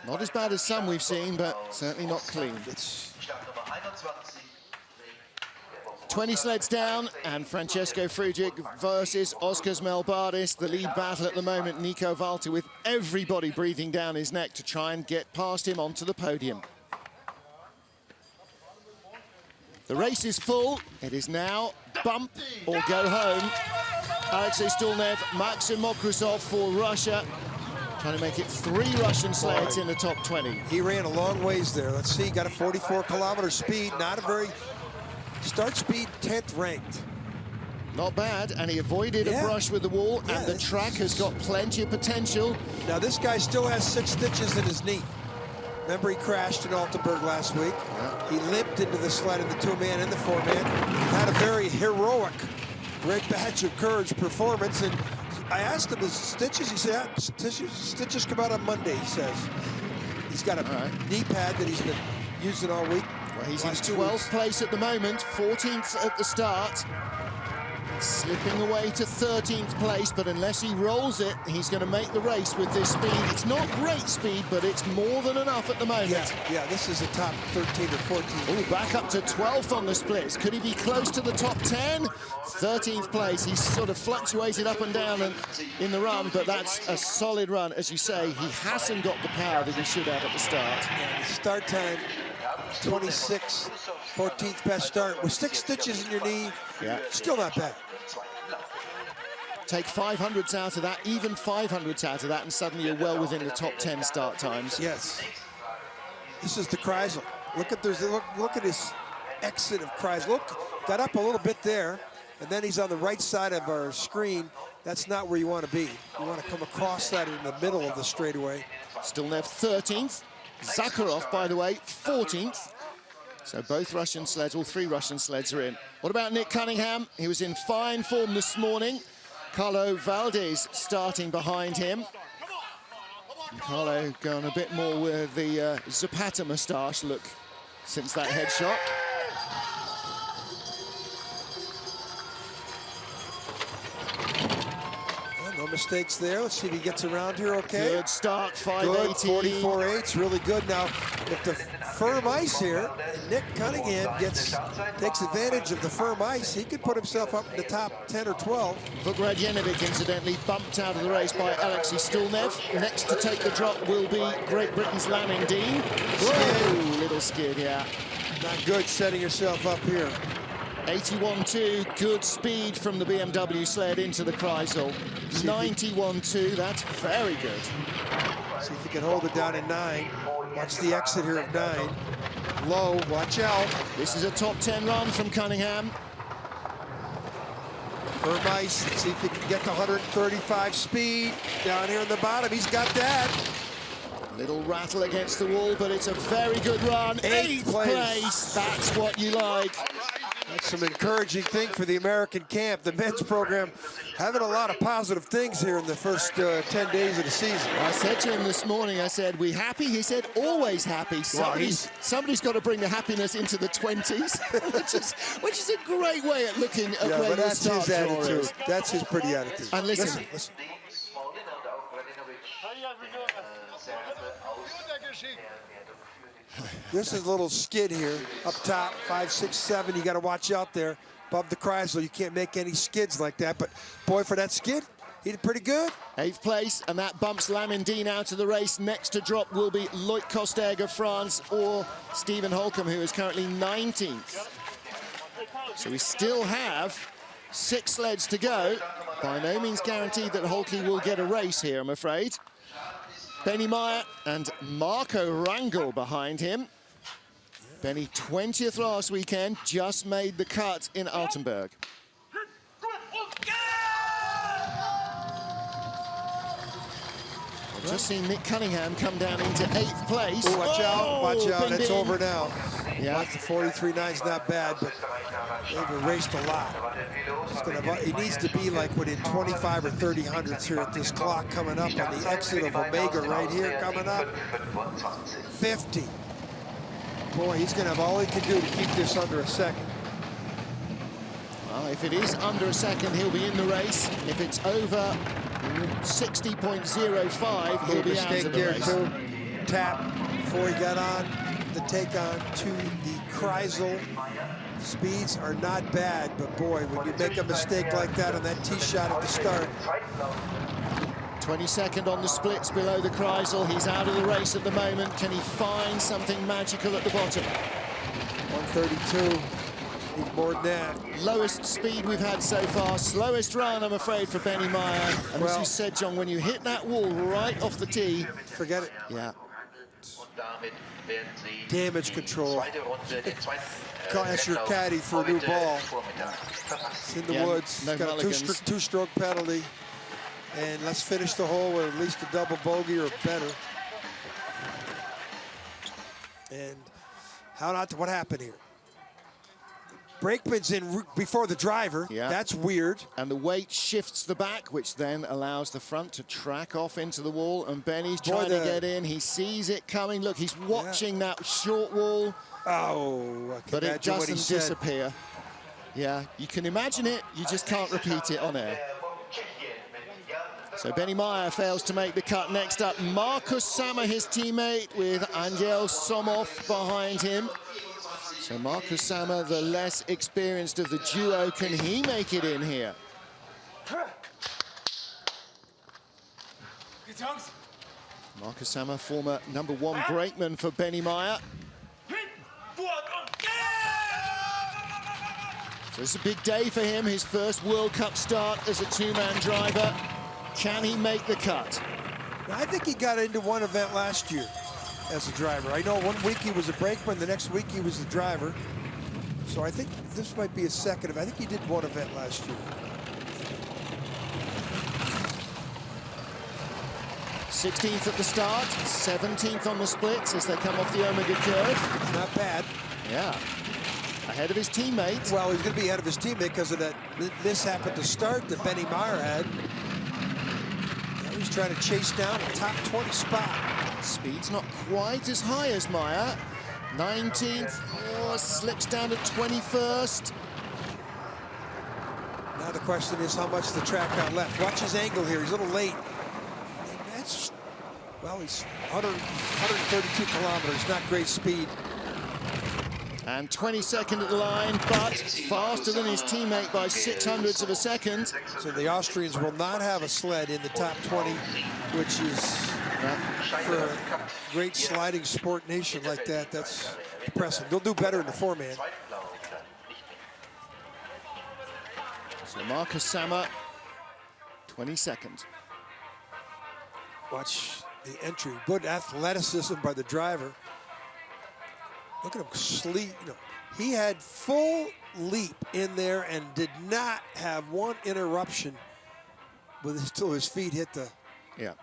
not as bad as some we've seen, but certainly not clean. It's 20 sleds down, and Francesco Friedrich versus Oskars Melbardis. The lead battle at the moment, Nico Walter, with everybody breathing down his neck to try and get past him onto the podium. The race is full. It is now bump or go home. Alexei Stulnev, Maxim Mokrusov for Russia, trying to make it 3 Russian sleds in the top 20. He ran a long ways there. Let's see, got a 44-kilometer speed, not a very start speed, 10th ranked. Not bad, and he avoided a brush with the wall, and the track has got plenty of potential. Now this guy still has 6 stitches in his knee. Remember, he crashed in Altenburg last week. He limped into the sled in the 2-man and the 4-man. Had a very heroic great badge of courage performance. And I asked him, is stitches? He said, stitches come out on Monday, he says. He's got a knee pad that he's been using all week. Well, he's in 12th place at the moment, 14th at the start. Slipping away to 13th place, but unless he rolls it, he's going to make the race with this speed. It's not great speed, but it's more than enough at the moment. Yeah, this is a top 13 or 14. Oh, back up to 12th on the splits. Could he be close to the top 10? 13th place. He's sort of fluctuated up and down in the run, but that's a solid run. As you say, he hasn't got the power that he should have at the start. Yeah, the start time, 26, 14th best start. With 6 stitches in your knee, still not bad. Take 500s out of that, even 500s out of that, and suddenly you're well within the top 10 start times. Yes. This is the Kreisel. Look at his exit of Kreisel. Look, got up a little bit there, and then he's on the right side of our screen. That's not where you want to be. You want to come across that in the middle of the straightaway. Stilnev 13th. Zakharov, by the way, 14th. So both Russian sleds, all 3 Russian sleds are in. What about Nick Cunningham? He was in fine form this morning. Carlo Valdez starting behind him. Carlo going a bit more with the Zapata moustache look since that headshot. No mistakes there. Let's see if he gets around here okay. Good start, 580. 44.8's really good. Now, if the firm ice here, Nick Cunningham takes advantage of the firm ice, he could put himself up in the top 10 or 12. Vukradjenovic, incidentally, bumped out of the race by Alexei Stilnev. Next to take the drop will be Great Britain's Lamin Dean. Whoa, little skid, yeah. Not good setting yourself up here. 81.2, good speed from the BMW sled into the Kreisel. 91.2, that's very good. See if he can hold it down in 9. Watch the exit here of 9. Low, watch out. This is a top 10 run from Cunningham. Firm ice, see if he can get to 135 speed. Down here in the bottom, he's got that. Little rattle against the wall, but it's a very good run. 8th place, that's what you like. That's some encouraging thing for the American camp. The men's program having a lot of positive things here in the first 10 days of the season. I said to him this morning, I said, we happy? He said, always happy. Somebody's got to bring the happiness into the 20s, which is a great way at looking at where your start draw is. That's his pretty attitude. And listen. This is a little skid here, up top, 5, 6, 7. You got to watch out there above the Kreisel. You can't make any skids like that. But boy, for that skid, he did pretty good. 8th place, and that bumps Lamin Dean out of the race. Next to drop will be Loic Kosteg of France or Stephen Holcomb, who is currently 19th. So we still have 6 sleds to go. By no means guaranteed that Holke will get a race here, I'm afraid. Benny Meyer and Marco Rangel behind him. Benny, 20th last weekend, just made the cut in Altenburg. I've just seen Nick Cunningham come down into 8th place. Ooh, watch out, bing, it's bing. over now. Yeah. Watch the 43.9's not bad, but they've erased a lot. He needs to be like within 25 or 30 hundredths here at this clock coming up on the exit of Omega right here coming up. 50. Boy, he's going to have all he can do to keep this under a second. Well, if it is under a second, he'll be in the race. If it's over 60.05, he'll be out of the race. Too. Tap before he got on the take on to the Kreisel. Speeds are not bad, but boy, when you make a mistake like that on that tee shot at the start. 22nd on the splits below the Kreisel. He's out of the race at the moment. Can he find something magical at the bottom? 132. Need more than that. Lowest speed we've had so far. Slowest run, I'm afraid, for Benny Meyer. And as you said, John, when you hit that wall right off the tee, forget it. Yeah. Damage control. Ask your caddy for a new ball. It's in the woods. No got a two-stroke penalty. And let's finish the hole with at least a double bogey or better. And what happened here? brakeman's in before the driver. Yeah. That's weird. And the weight shifts the back, which then allows the front to track off into the wall. And Benny's trying to get in. He sees it coming. Look, he's watching that short wall. Oh, but it doesn't disappear. Yeah, you can imagine it. You just can't repeat it on air. So Benny Meyer fails to make the cut. Next up, Markus Sammer, his teammate, with Angel Somov behind him. So Markus Sammer, the less experienced of the duo, can he make it in here? Markus Sammer, former #1 brakeman for Benny Meyer. So it's a big day for him, his first World Cup start as a two-man driver. Can he make the cut? I think he got into one event last year as a driver. I know 1 week he was a brakeman, the next week he was the driver. So I think this might be his second event. I think he did one event last year. 16th at the start, 17th on the splits as they come off the Omega curve. Not bad. Yeah. Ahead of his teammate. Well, he's going to be ahead of his teammate because of that mishap at the start that Benny Meyer had. Now he's trying to chase down a top 20 spot. Speed's not quite as high as Meyer. 19th, slips down to 21st. Now the question is how much the track got left. Watch his angle here, he's a little late. And that's, well, he's 132 kilometers, not great speed. And 22nd at the line, but faster than his teammate by 0.06 of a second. So the Austrians will not have a sled in the top 20, which is, for a great sliding sport nation like that, that's impressive. They'll do better in the four-man. So Markus Sammer, 22nd. Watch the entry. Good athleticism by the driver. Look at him sleep. You know, he had full leap in there and did not have one interruption until his feet hit the. Yeah.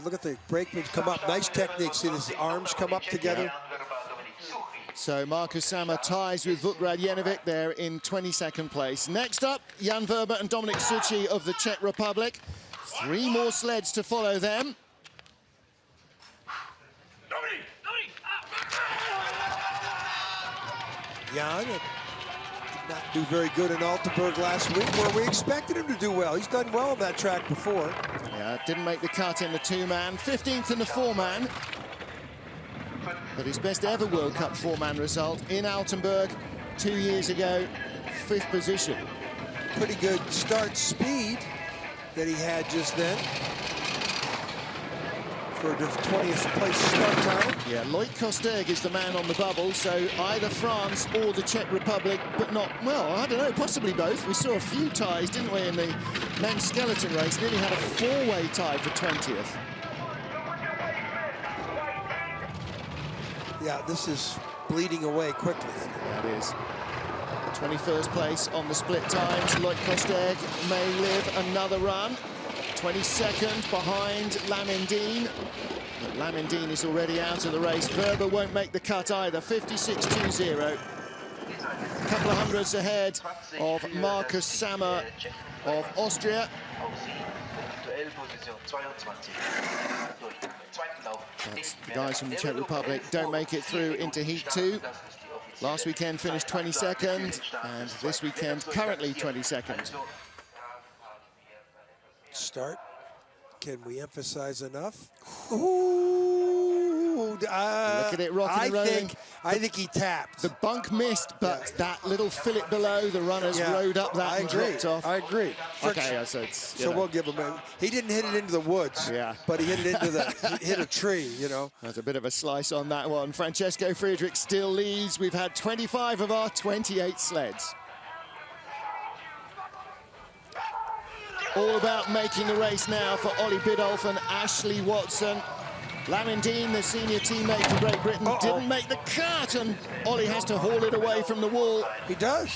Look at the brakemen come up. Nice technique. See his arms come up together. Yeah. So Markus Sammer ties with Vukrad Jenovic there in 22nd place. Next up, Jan Verber and Dominik Suchy of the Czech Republic. 3 more sleds to follow them. Jan did not do very good in Altenburg last week, where we expected him to do well. He's done well on that track before. Yeah, didn't make the cut in the two-man. 15th in the four-man. But his best ever World Cup four-man result in Altenburg 2 years ago, 5th position. Pretty good start speed that he had just then for the 20th place start time. Yeah, Loic Kosterg is the man on the bubble, so either France or the Czech Republic, but not, well, I don't know, possibly both. We saw a few ties, didn't we, in the men's skeleton race. Nearly had a 4-way tie for 20th. Yeah, this is bleeding away quickly. Yeah, it is. 21st place on the split times. Loic Kosterg may live another run. 22nd behind Lamindine. But Lamindine is already out of the race. Verber won't make the cut either. 56.20. A couple of hundreds ahead of Markus Sammer of Austria. That's the guys from the Czech Republic don't make it through into Heat 2. Last weekend finished 22nd, and this weekend currently 22nd. Start. Can we emphasize enough? Ooh, Look at it rocking and rolling. I think he tapped. The bunk missed, but that little fillet below, the runners rode up that and dropped off. I agree. Okay, yeah, so it's, so we'll give him a, he didn't hit it into the woods, but he hit it into the, hit a tree, you know. There's a bit of a slice on that one. Francesco Friedrich still leads. We've had 25 of our 28 sleds. All about making the race now for Ollie Biddulph and Ashley Watson. Lamindine, the senior teammate for Great Britain, didn't make the cut, and Ollie has to haul it away from the wall. He does.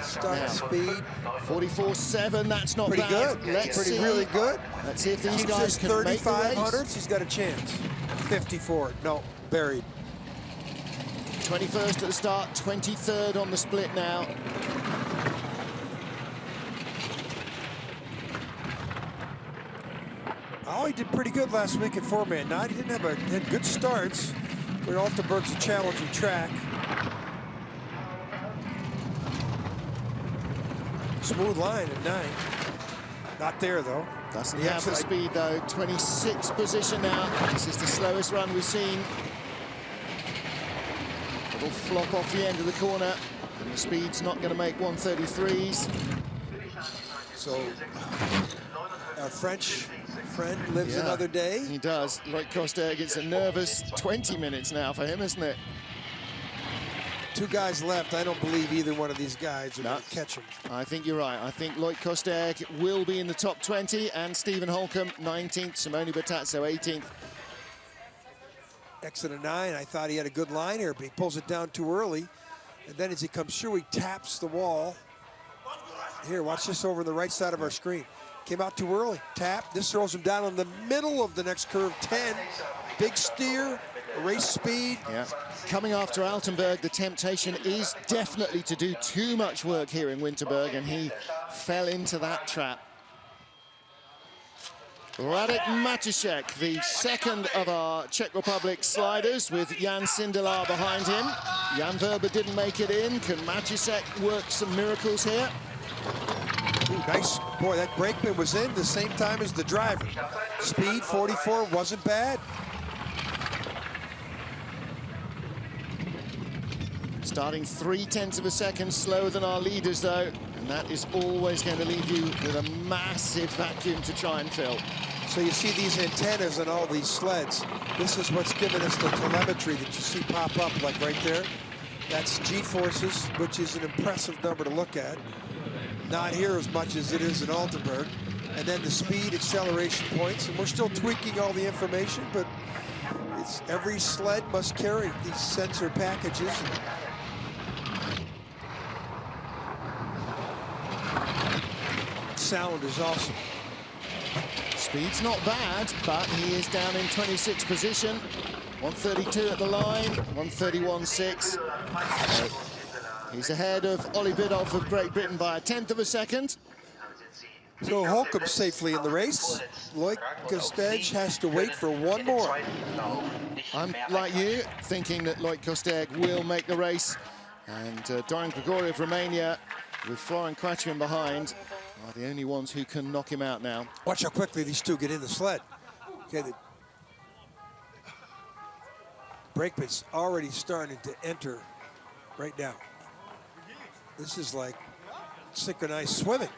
Start speed. 44.7, that's not pretty bad. Good. Let's see. Really good. Let's see if these guys can make the race. 3500s, he's got a chance. 54, no, buried. 21st at the start, 23rd on the split now. Oh, he did pretty good last week at 4-man. Now he didn't have had good starts, but Altenburg's a challenging track. Smooth line at 9. Not there though. Doesn't have the speed though. 26th position now. This is the slowest run we've seen. Little flop off the end of the corner, and the speed's not going to make 133s. So our French friend lives another day. He does. Loic Kosterg, it's a nervous 20 minutes now for him, isn't it? 2 guys left. I don't believe either one of these guys are going to catch him. I think you're right. I think Loic Kosterg will be in the top 20, and Stephen Holcomb 19th, Simone Bertazzo 18th. Exit of 9. I thought he had a good line here, but he pulls it down too early. And then as he comes through, he taps the wall. Here, watch this over on the right side of our screen. Came out too early, tap. This throws him down in the middle of the next curve, 10. Big steer, race speed. Yeah. Coming after Altenburg, the temptation is definitely to do too much work here in Winterberg, and he fell into that trap. Radek Matusek, the second of our Czech Republic sliders, with Jan Sindelar behind him. Jan Verber didn't make it in. Can Matusek work some miracles here? Ooh, nice. Boy, that brakeman was in the same time as the driver. Speed, 44, wasn't bad. Starting 0.3 of a second slower than our leaders, though, and that is always going to leave you with a massive vacuum to try and fill. So you see these antennas on all these sleds. This is what's giving us the telemetry that you see pop up, like right there. That's G-forces, which is an impressive number to look at. Not here as much as it is in Altenburg. And then the speed, acceleration points, and we're still tweaking all the information, but it's every sled must carry these sensor packages. Sound is awesome. Speed's not bad, but he is down in 26th position. 132 at the line, 131.6. He's ahead of Ollie Biddulph of Great Britain by 1/10 of a second. So Holcomb safely in the race. Loic Kosterg has to wait for one more. I'm like you, thinking that Loic Kosterg will make the race. And Dorian Grigori of Romania, with Florin Cratchman behind, are the only ones who can knock him out now. Watch how quickly these two get in the sled. Okay, the brakeman's already starting to enter right now. This is like synchronized swimming.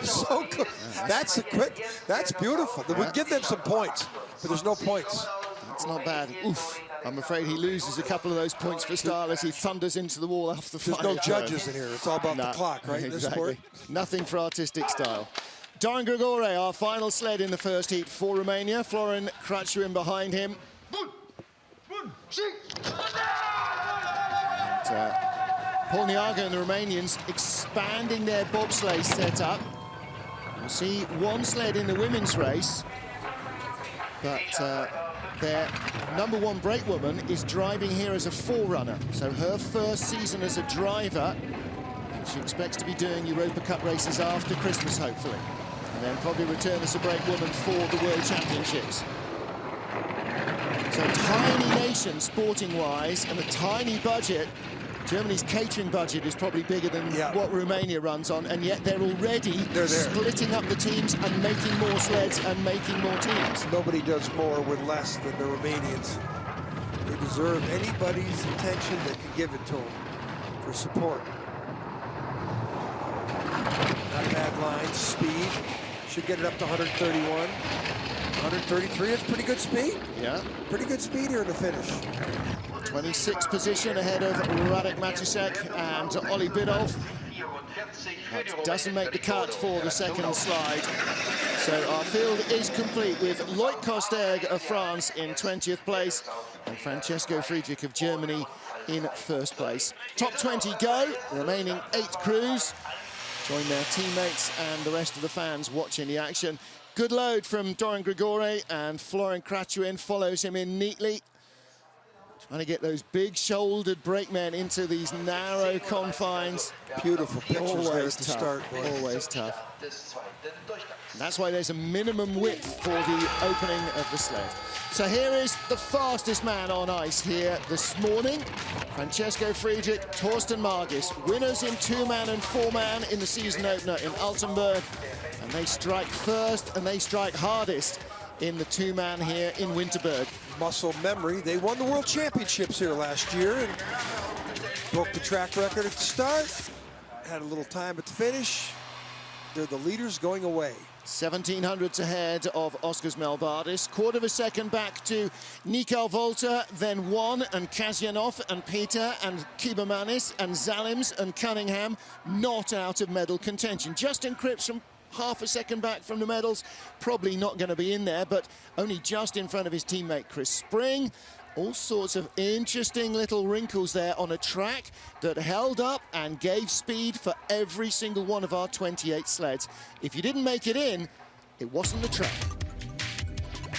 So good. That's a quick, that's beautiful. We give them some points, but there's no points. That's not bad. Oof. I'm afraid he loses a couple of those points for style as he thunders into the wall off the final There's no judges in here. It's all about the clock, right? Exactly. This sport. Nothing for artistic style. Dorian Grigori, our final sled in the first heat for Romania. Florin Cratchman behind him. Paul Niaga and the Romanians expanding their bobsleigh setup. We'll see one sled in the women's race, but their #1 brakewoman is driving here as a forerunner. So her first season as a driver, she expects to be doing Europa Cup races after Christmas, hopefully, and then probably return as a brakewoman for the World Championships. So tiny nation, sporting-wise, and a tiny budget. Germany's catering budget is probably bigger than what Romania runs on, and yet they're already splitting up the teams and making more sleds and making more teams. Nobody does more with less than the Romanians. They deserve anybody's attention that can give it to them for support. Not a bad line, speed. Should get it up to 131. 133 is pretty good speed. Yeah. Pretty good speed here in the finish. 26th position ahead of Radek Matusek and Ollie Biddulph. That doesn't make the cut for the second slide. So our field is complete with Loic Kosterg of France in 20th place and Francesco Friedrich of Germany in first place. Top 20 go, remaining 8 crews. Join their teammates and the rest of the fans watching the action. Good load from Dorian Grigori, and Florin Cratchman follows him in neatly. Trying to get those big-shouldered brakemen into these narrow confines. Beautiful pictures there at Always the tough, start. always tough. And that's why there's a minimum width for the opening of the sled. So here is the fastest man on ice here this morning. Francesco Friedrich, Torsten Margis, winners in 2-man and 4-man in the season opener in Altenburg. And they strike first and they strike hardest in the 2-man here in Winterberg. Muscle memory. They won the World Championships here last year and broke the track record at the start. Had a little time at the finish. They're the leaders going away. 1700s ahead of Oskars Melbardis. Quarter of a second back to Nikol Volta, then Juan and Kazyanov and Peter and Kibermanis and Zalims and Cunningham not out of medal contention. Justin Crips from half a second back from the medals, probably not going to be in there, but only just in front of his teammate Chris Spring. All sorts of interesting little wrinkles there on a track that held up and gave speed for every single one of our 28 sleds. If you didn't make it in, it wasn't the track.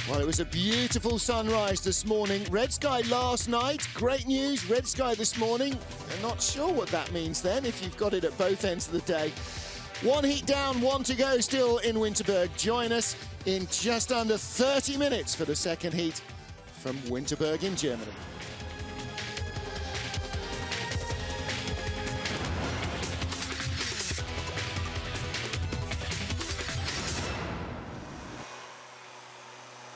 Well, it was a beautiful sunrise this morning. Red sky last night. Great news, red sky this morning. I'm not sure what that means then, if you've got it at both ends of the day. One heat down, one to go still in Winterberg. Join us in just under 30 minutes for the second heat from Winterberg in Germany.